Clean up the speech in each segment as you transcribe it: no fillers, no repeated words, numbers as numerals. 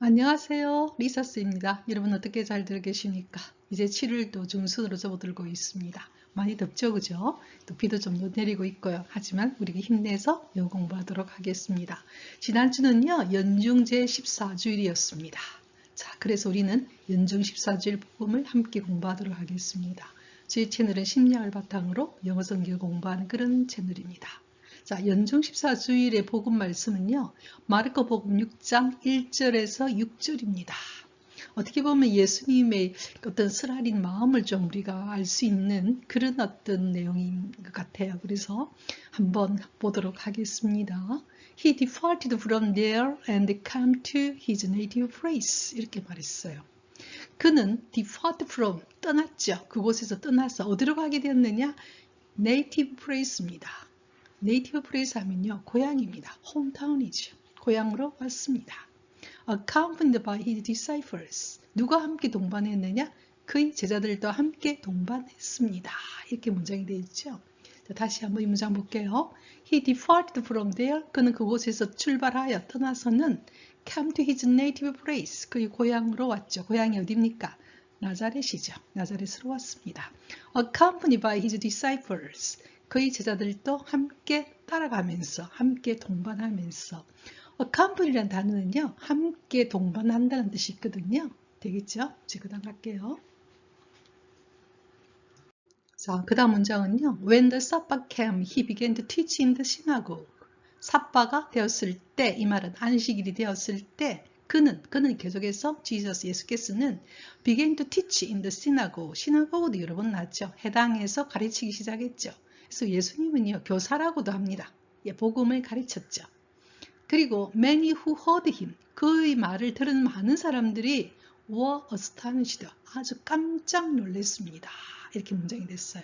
안녕하세요. 리사스입니다. 여러분 어떻게 잘들 계십니까? 이제 7월도 중순으로 접어들고 있습니다. 많이 덥죠, 그죠? 또 비도 좀 내리고 있고요. 하지만 우리가 힘내서 영어 공부하도록 하겠습니다. 지난주는요, 연중 제14주일이었습니다. 자, 그래서 우리는 연중 14주일 복음을 함께 공부하도록 하겠습니다. 저희 채널은 심리학을 바탕으로 영어 성경을 공부하는 그런 채널입니다. 자, 연중 14주일의 복음 말씀은요. 마르코복음 6장 1절에서 6절입니다. 어떻게 보면 예수님의 어떤 쓰라린 마음을 좀 우리가 알 수 있는 그런 어떤 내용인 것 같아요. 그래서 한번 보도록 하겠습니다. He departed from there and came to his native place. 이렇게 말했어요. 그는 depart from, 떠났죠. 그곳에서 떠나서 어디로 가게 되었느냐? native place입니다. 네이티브 플레이스 하면요, 고향입니다. 홈타운이죠. 고향으로 왔습니다. Accompanied by his disciples. 누가 함께 동반했느냐? 그의 제자들도 함께 동반했습니다. 이렇게 문장이 되어 있죠. 자, 다시 한번 이 문장 볼게요. He departed from there. 그는 그곳에서 출발하여 떠나서는 came to his native place. 그의 고향으로 왔죠. 고향이 어디입니까? 나자렛이죠. 나자렛으로 왔습니다. Accompanied by his disciples. 그의 제자들도 함께 따라가면서, 함께 동반하면서. accompany라는 단어는요, 함께 동반한다는 뜻이 있거든요. 되겠죠? 이제 그 다음 갈게요. 자, 그 다음 문장은요. When the Sabbath came, he began to teach in the synagogue. 삽바가 되었을 때, 이 말은 안식일이 되었을 때, 그는 계속해서 예수께서는 began to teach in the synagogue. 시나고그도 여러 번 나왔죠. 해당에서 가르치기 시작했죠. 그래서 예수님은요, 교사라고도 합니다. 복음을 가르쳤죠. 그리고 many who heard him, 그의 말을 들은 많은 사람들이 were astonished, 아주 깜짝 놀랐습니다. 이렇게 문장이 됐어요.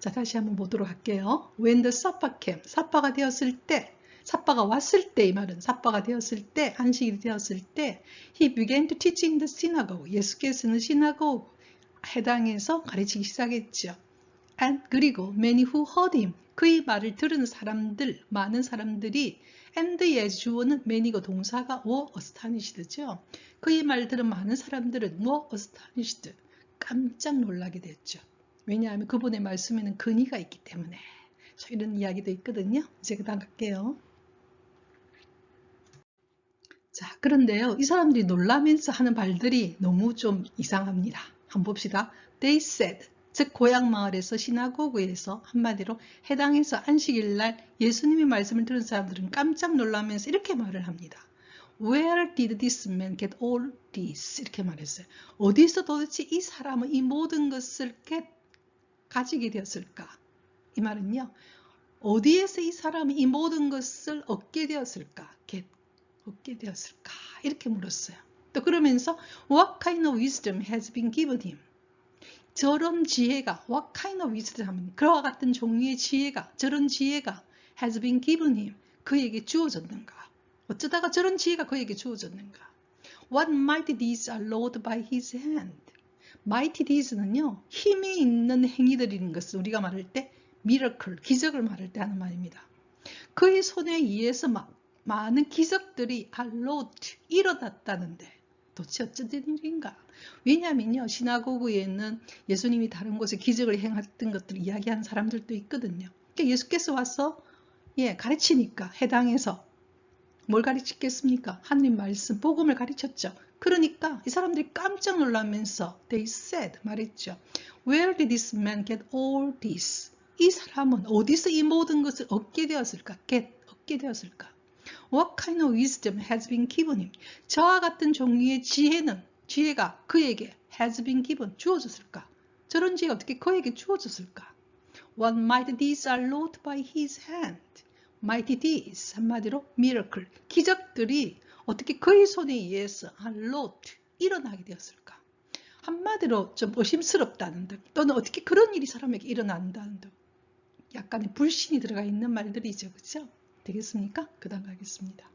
자, 다시 한번 보도록 할게요. When the Sabbath came, 삽바가 되었을 때, 삽바가 왔을 때, 이 말은 삽바가 되었을 때, 안식일이 되었을 때, he began to teach in the synagogue. 예수께서는 시나고그 해당에서 가르치기 시작했죠. And 그리고 many who heard him, 그의 말을 들은 사람들, 많은 사람들이, and의 주어는 many고 동사가 were astonished죠. 그의 말을 들은 많은 사람들은 were astonished, 깜짝 놀라게 됐죠. 왜냐하면 그분의 말씀에는 근의가 있기 때문에. 이런 이야기도 있거든요. 이제 그 다음 갈게요. 자, 그런데요, 이 사람들이 놀라면서 하는 말들이 너무 좀 이상합니다. 한번 봅시다. They said, 즉 고향 마을에서 시나고그에서 한마디로 해당해서 안식일날 예수님의 말씀을 들은 사람들은 깜짝 놀라면서 이렇게 말을 합니다. Where did this man get all this? 이렇게 말했어요. 어디서 도대체 이 사람은 이 모든 것을 가지게 되었을까? 이 말은요, 어디에서 이 사람이 이 모든 것을 얻게 되었을까? 얻게 되었을까? 이렇게 물었어요. 또 그러면서 What kind of wisdom has been given him? 저런 지혜가, what kind of wisdom 하면 그와 같은 종류의 지혜가, 저런 지혜가 has been given him, 그에게 주어졌는가? 어쩌다가 저런 지혜가 그에게 주어졌는가? What mighty deeds are wrought by his hand? mighty deeds는요, 힘이 있는 행위들인 것을 우리가 말할 때 miracle, 기적을 말할 때 하는 말입니다. 그의 손에 의해서 많은 기적들이 are wrought, 일어났다는데 도대체 어쩐 일인가? 왜냐하면요, 시나고그에는 예수님이 다른 곳에 기적을 행했던 것들을 이야기하는 사람들도 있거든요. 그러니까 예수께서 와서 가르치니까 해당해서 뭘 가르치겠습니까? 하느님 말씀, 복음을 가르쳤죠. 그러니까 이 사람들이 깜짝 놀라면서 they said, 말했죠. Where did this man get all this? 이 사람은 어디서 이 모든 것을 얻게 되었을까? 얻게 되었을까? What kind of wisdom has been given him? 저와 같은 종류의 지혜가 그에게 has been given, 주어졌을까? 저런 지혜가 어떻게 그에게 주어졌을까? What mighty deeds are wrought by his hand? mighty deeds, 한마디로 miracle, 기적들이 어떻게 그의 손에 의해서 are wrought, 일어나게 되었을까? 한마디로 좀 의심스럽다는 듯, 또는 어떻게 그런 일이 사람에게 일어난다는 듯, 약간의 불신이 들어가 있는 말들이죠. 그렇죠? 되겠습니까? 그 다음 가겠습니다.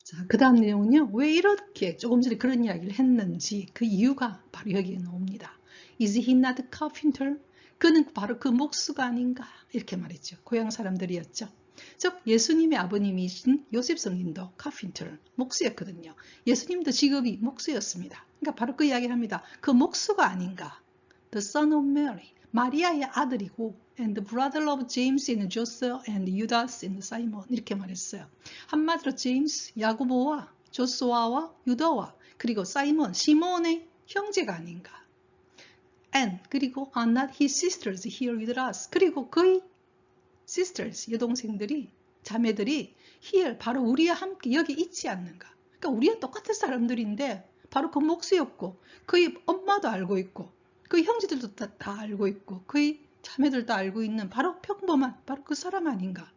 자, 그 다음 내용은요, 왜 이렇게 조금 전에 그런 이야기를 했는지 그 이유가 바로 여기에 나옵니다. Is he not a carpenter? 그는 바로 그 목수가 아닌가? 이렇게 말했죠. 고향 사람들이었죠. 즉 예수님의 아버님이신 요셉 성인도 카핀터, 목수였거든요. 예수님도 직업이 목수였습니다. 그러니까 바로 그 이야기를 합니다. 그 목수가 아닌가. The son of Mary, 마리아의 아들이고 and the brother of James and Joseph and Judas and Simon 이렇게 말했어요. 한마디로 제임스, 야고보와 조수아와 유다와 그리고 사이몬, 시몬의 형제가 아닌가. And 그리고 are not his sisters here with us. 그리고 그의 sisters, 여동생들이, 자매들이 here, 바로 우리와 함께 여기 있지 않는가. 그러니까 우리와 똑같은 사람들인데 바로 그 목수였고 그의 엄마도 알고 있고 그의 형제들도 다 알고 있고 그의 자매들도 알고 있는 바로 평범한 바로 그 사람 아닌가.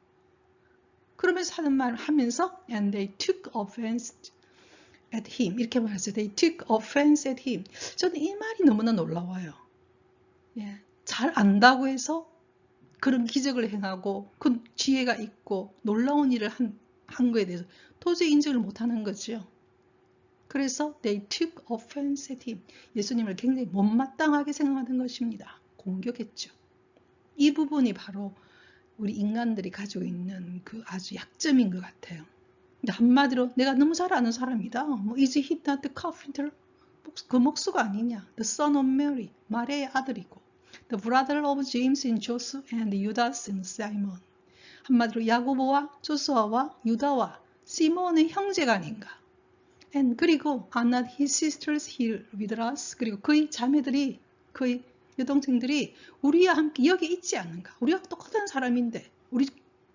그러면서 하는 말을 하면서 and they took offense at him 이렇게 말했어요. They took offense at him. 저는 이 말이 너무나 놀라워요. 예, 잘 안다고 해서 그런 기적을 행하고 그 지혜가 있고 놀라운 일을 한 거에 대해서 도저히 인정을 못하는 거죠. 그래서 they took offense at him. 예수님을 굉장히 못마땅하게 생각하는 것입니다. 공격했죠. 이 부분이 바로 우리 인간들이 가지고 있는 그 아주 약점인 것 같아요. 근데 한마디로 내가 너무 잘 아는 사람이다. 뭐 is he not the carpenter? 그 목수가 아니냐. The son of Mary, 마리아의 아들이고 The brother of James and Joseph and Judas and Simon. 한마디로 야고보와 조수아와 유다와 시몬의 형제가 아닌가. And 그리고 are not his sisters here with us. 그리고 그의 자매들이, 그의 여동생들이 우리와 함께 여기 있지 않는가. 우리가 똑같은 사람인데, 우리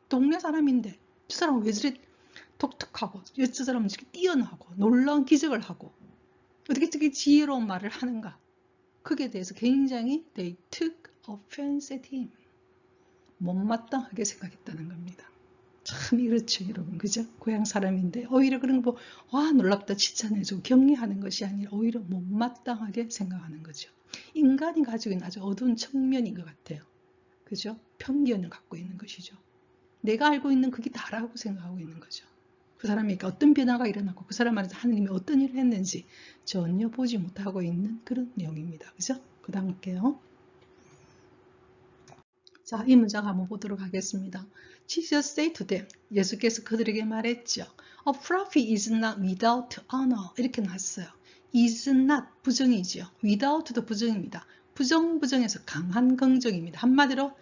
동네 사람인데 저 사람은 왜 저리 독특하고 저 사람은 저렇게 뛰어나고 놀라운 기적을 하고 어떻게 저렇게 지혜로운 말을 하는가. 그게 대해서 굉장히 they took offense at him. 못마땅하게 생각했다는 겁니다. 참 이렇죠, 여러분. 그죠? 고향 사람인데 오히려 그런 거 와 놀랍다 칭찬해주고 격려하는 것이 아니라 오히려 못마땅하게 생각하는 거죠. 인간이 가지고 있는 아주 어두운 측면인 것 같아요. 그죠? 편견을 갖고 있는 것이죠. 내가 알고 있는 그게 다라고 생각하고 있는 거죠. 그 사람에게 어떤 변화가 일어나고 그 사람 안에서 하느님이 어떤 일을 했는지 전혀 보지 못하고 있는 그런 내용입니다. 그죠? 그 다음 할게요. 자, 이 문장 한번 보도록 하겠습니다. Jesus said to them, 예수께서 그들에게 말했죠. A prophet is not without honor. 이렇게 나왔어요. is not 부정이죠. without도 부정입니다. 부정에서 강한 긍정입니다. 한마디로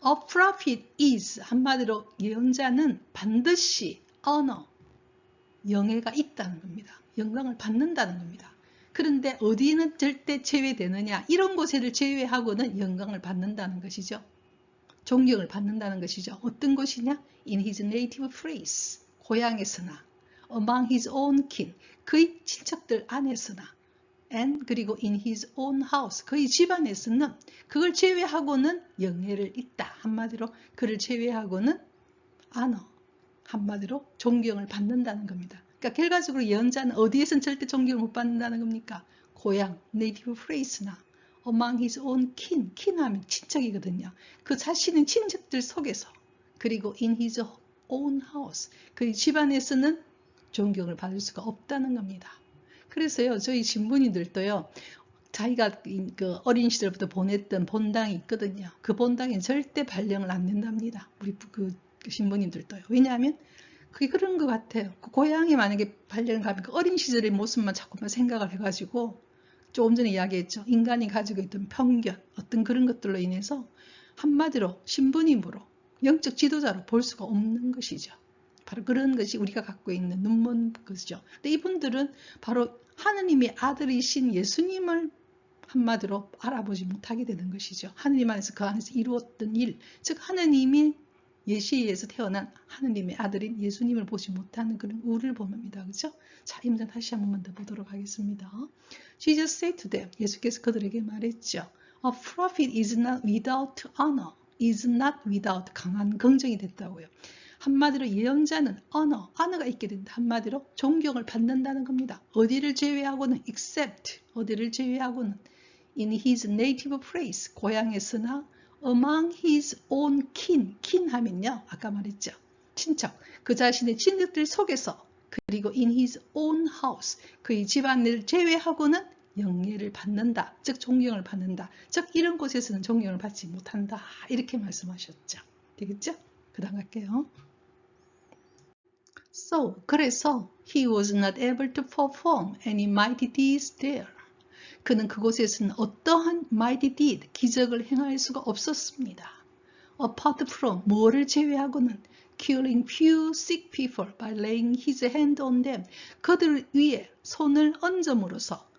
a prophet is 한마디로 예언자는 반드시 honor 영예가 있다는 겁니다. 영광을 받는다는 겁니다. 그런데 어디는 절대 제외되느냐? 이런 곳을 제외하고는 영광을 받는다는 것이죠. 존경을 받는다는 것이죠. 어떤 곳이냐? In his native place, 고향에서나 among his own kin, 그의 친척들 안에서나 and 그리고 in his own house, 그의 집안에서는 그걸 제외하고는 영예를 있다. 한마디로 그를 제외하고는 honor, 한마디로 존경을 받는다는 겁니다. 그러니까 결과적으로 예언자는 어디에선 절대 존경을 못 받는다는 겁니까? 고향, native place나 among his own kin, 킨하면 친척이거든요. 그 자신의 친척들 속에서 그리고 in his own house, 그 집안에서는 존경을 받을 수가 없다는 겁니다. 그래서요, 저희 신부님들도요, 자기가 그 어린 시절부터 보냈던 본당이 있거든요. 그 본당에 절대 발령을 안 낸답니다. 우리 그 신부님들도요. 왜냐하면 그게 그런 것 같아요. 그 고향에 만약에 발령을 가면 그 어린 시절의 모습만 자꾸만 생각을 해가지고 조금 전에 이야기했죠. 인간이 가지고 있던 편견, 어떤 그런 것들로 인해서 한마디로 신부님으로 영적 지도자로 볼 수가 없는 것이죠. 바로 그런 것이 우리가 갖고 있는 눈먼 것이죠. 근데 이분들은 바로 하느님의 아들이신 예수님을 한마디로 알아보지 못하게 되는 것이죠. 하느님 안에서 그 안에서 이루었던 일, 즉 하느님이 예시에 의해서 태어난 하느님의 아들인 예수님을 보지 못하는 그런 우를 봅니다. 그렇죠? 자, 이 문장 다시 한 번만 더 보도록 하겠습니다. Jesus said to them, 예수께서 그들에게 말했죠. A prophet is not without honor, is not without 강한 긍정이 됐다고요. 한마디로 예언자는 honor가 있게 된다. 한마디로 존경을 받는다는 겁니다. 어디를 제외하고는 except, 어디를 제외하고는 in his native place, 고향에서나 among his own kin, kin 하면요, 아까 말했죠. 친척, 그 자신의 친척들 속에서 그리고 in his own house, 그의 집안을 제외하고는 영예를 받는다. 즉 존경을 받는다. 즉 이런 곳에서는 존경을 받지 못한다. 이렇게 말씀하셨죠. 되겠죠? 그 다음 갈게요. 그래서 he was not able to perform any mighty deeds there. 그는 그곳에서는 어떠한 mighty deed, 기적을 행할 수가 없었습니다. Apart from, 뭐를 제외하고는 killing few sick people by laying his hand on them. 그들 위에 손을 얹음으로써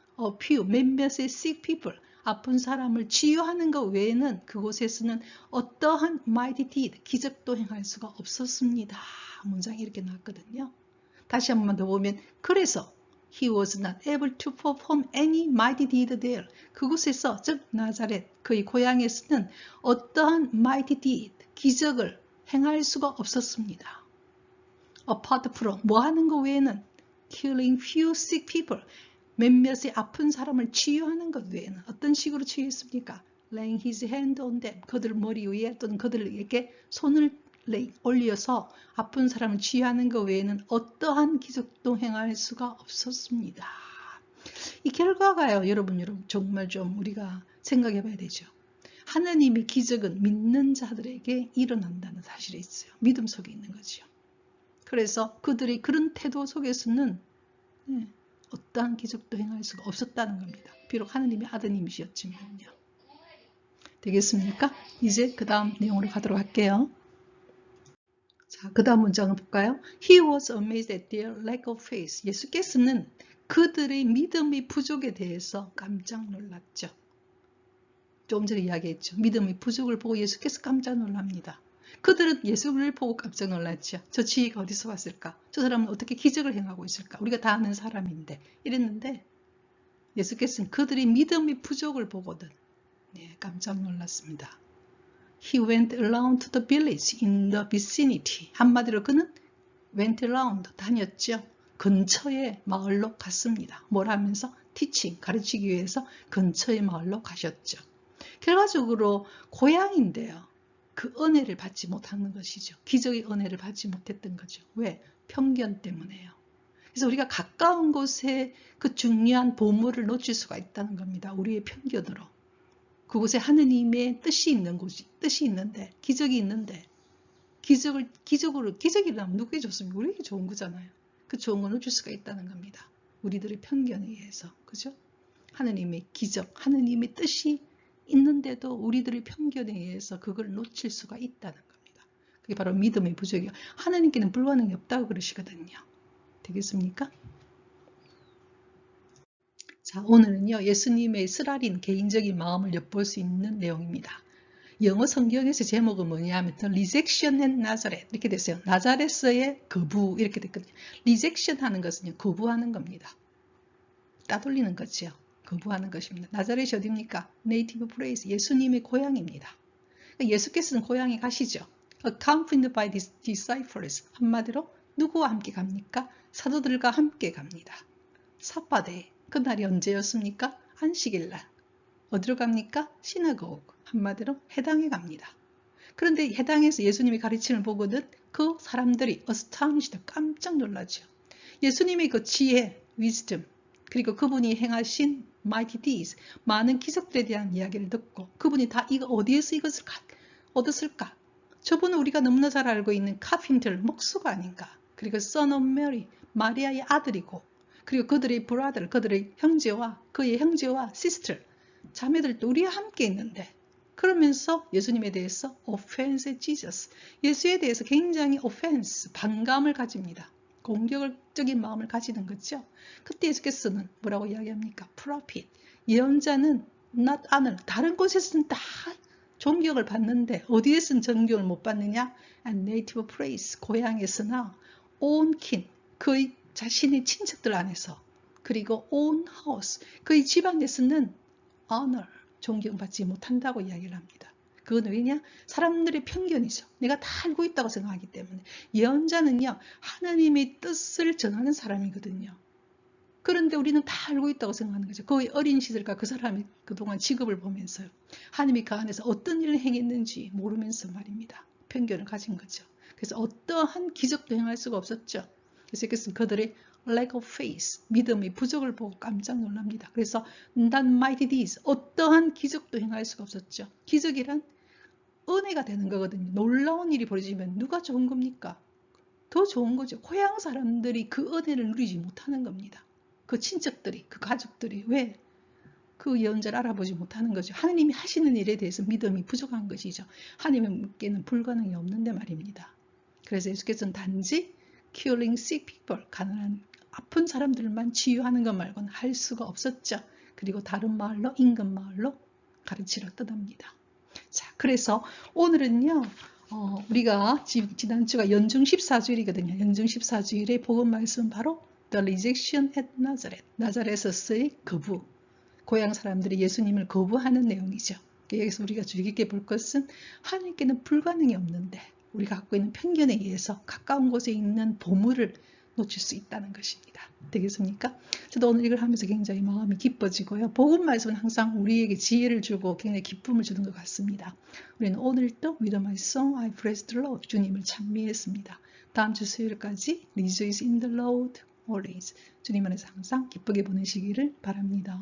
few, 몇몇의 sick people, 아픈 사람을 치유하는 것 외에는 그곳에서는 어떠한 mighty deed, 기적도 행할 수가 없었습니다. 문장이 이렇게 나왔거든요. 다시 한 번만 더 보면 그래서 he was not able to perform any mighty deed there. 그곳에서 즉 나자렛 그의 고향에서는 어떠한 mighty deed, 기적을 행할 수가 없었습니다. Apart from, 뭐 하는 것 외에는 killing few sick people, 몇몇의 아픈 사람을 치유하는 것 외에는 어떤 식으로 치유했습니까? laying his hand on them, 그들 머리 위에 또는 그들에게 손을 올려서 아픈 사람을 치유하는 것 외에는 어떠한 기적도 행할 수가 없었습니다. 이 결과가요, 여러분 정말 좀 우리가 생각해 봐야 되죠. 하나님의 기적은 믿는 자들에게 일어난다는 사실이 있어요. 믿음 속에 있는 거죠. 그래서 그들의 그런 태도 속에서는 어떠한 기적도 행할 수가 없었다는 겁니다. 비록 하나님의 아드님이셨지만요. 되겠습니까? 이제 그 다음 내용으로 가도록 할게요. 자, 그 다음 문장을 볼까요? He was amazed at their lack of faith. 예수께서는 그들의 믿음의 부족에 대해서 깜짝 놀랐죠. 조금 전에 이야기했죠. 믿음의 부족을 보고 예수께서 깜짝 놀랍니다. 그들은 예수를 보고 깜짝 놀랐죠. 저 지혜가 어디서 왔을까? 저 사람은 어떻게 기적을 행하고 있을까? 우리가 다 아는 사람인데 이랬는데 예수께서는 그들의 믿음의 부족을 보고는 깜짝 놀랐습니다. He went around to the village in the vicinity. 한마디로 그는 went around, 다녔죠. 근처의 마을로 갔습니다. 뭘 하면서? teaching, 가르치기 위해서 근처의 마을로 가셨죠. 결과적으로 고향인데요. 그 은혜를 받지 못하는 것이죠. 기적의 은혜를 받지 못했던 거죠. 왜? 편견 때문에요. 그래서 우리가 가까운 곳에 그 중요한 보물을 놓칠 수가 있다는 겁니다. 우리의 편견으로. 그곳에 하느님의 뜻이 있는 곳이, 뜻이 있는데, 기적이 있는데, 기적이라면 누구에게 좋습니까? 우리에게 좋은 거잖아요. 그 좋은 걸 놓칠 수가 있다는 겁니다. 우리들의 편견에 의해서. 그죠? 하느님의 기적, 하느님의 뜻이 있는데도 우리들의 편견에 의해서 그걸 놓칠 수가 있다는 겁니다. 그게 바로 믿음의 부족이에요. 하느님께는 불가능이 없다고 그러시거든요. 되겠습니까? 자, 오늘은요, 예수님의 쓰라린 개인적인 마음을 엿볼 수 있는 내용입니다. 영어 성경에서 제목은 뭐냐면 The Rejection at Nazareth 이렇게 됐어요. 나자렛의 거부 이렇게 됐거든요. Rejection 하는 것은 거부하는 겁니다. 따돌리는 거죠. 거부하는 것입니다. 나자렛이 어디입니까? Native place, 예수님의 고향입니다. 예수께서는 고향에 가시죠. Accompanied by disciples, 한마디로 누구와 함께 갑니까? 사도들과 함께 갑니다. 삿바데이, 그날이 언제였습니까? 안식일날. 어디로 갑니까? 시나고그, 한마디로 회당에 갑니다. 그런데 회당에서 예수님의 가르침을 보고는 그 사람들이 astonished, 깜짝 놀라죠. 예수님의 그 지혜, wisdom, 그리고 그분이 행하신 mighty deeds, 많은 기적들에 대한 이야기를 듣고 그분이 다 이거 어디에서 이것을 얻었을까? 저분은 우리가 너무나 잘 알고 있는 카핀터, 목수가 아닌가? 그리고 son of Mary, 마리아의 아들이고 그리고 그들의 brother, 그들의 형제와 그의 형제와 sister, 자매들도 우리와 함께 있는데 그러면서 예수님에 대해서 offense Jesus, 예수에 대해서 굉장히 offense, 반감을 가집니다. 공격적인 마음을 가지는 거죠. 그때 예수께서는 뭐라고 이야기합니까? prophet, 예언자는 not honor, 다른 곳에서는 다 존경을 받는데 어디에서는 존경을 못 받느냐? And native place, 고향에서나 own kin, 그의 자신의 친척들 안에서 그리고 own house, 그의 집안에서는 honor, 존경받지 못한다고 이야기를 합니다. 그건 왜냐? 사람들의 편견이죠. 내가 다 알고 있다고 생각하기 때문에. 예언자는요, 하나님의 뜻을 전하는 사람이거든요. 그런데 우리는 다 알고 있다고 생각하는 거죠. 그의 어린 시절과 그 사람이 그동안 직업을 보면서요. 하나님이 그 안에서 어떤 일을 행했는지 모르면서 말입니다. 편견을 가진 거죠. 그래서 어떠한 기적도 행할 수가 없었죠. 그래서 그들의 lack of faith, 믿음의 부족을 보고 깜짝 놀랍니다. 그래서 not mighty deeds, 어떠한 기적도 행할 수가 없었죠. 기적이란 은혜가 되는 거거든요. 놀라운 일이 벌어지면 누가 좋은 겁니까? 더 좋은 거죠. 고향 사람들이 그 은혜를 누리지 못하는 겁니다. 그 친척들이, 그 가족들이 왜 그 예언자를 알아보지 못하는 거죠. 하느님이 하시는 일에 대해서 믿음이 부족한 것이죠. 하느님께는 불가능이 없는데 말입니다. 그래서 예수께서는 단지 curing sick people, 가난한 아픈 사람들만 치유하는 것 말고는 할 수가 없었죠. 그리고 다른 마을로, 인근 마을로 가르치러 떠납니다. 자, 그래서 오늘은요, 우리가 지난주가 연중 14주일이거든요. 연중 14주일의 복음 말씀은 바로 The Rejection at Nazareth, 나자렛에서의 거부, 고향 사람들이 예수님을 거부하는 내용이죠. 여기서 우리가 주의 깊게 볼 것은 하나님께는 불가능이 없는데 우리가 갖고 있는 편견에 의해서 가까운 곳에 있는 보물을 놓칠 수 있다는 것입니다. 되겠습니까? 저도 오늘 이걸 하면서 굉장히 마음이 기뻐지고요. 복음 말씀은 항상 우리에게 지혜를 주고 굉장히 기쁨을 주는 것 같습니다. 우리는 오늘도 With my song I praise the Lord, 주님을 찬미했습니다. 다음 주 수요일까지 Rejoice in the Lord always, 주님 안에서 항상 기쁘게 보내시기를 바랍니다.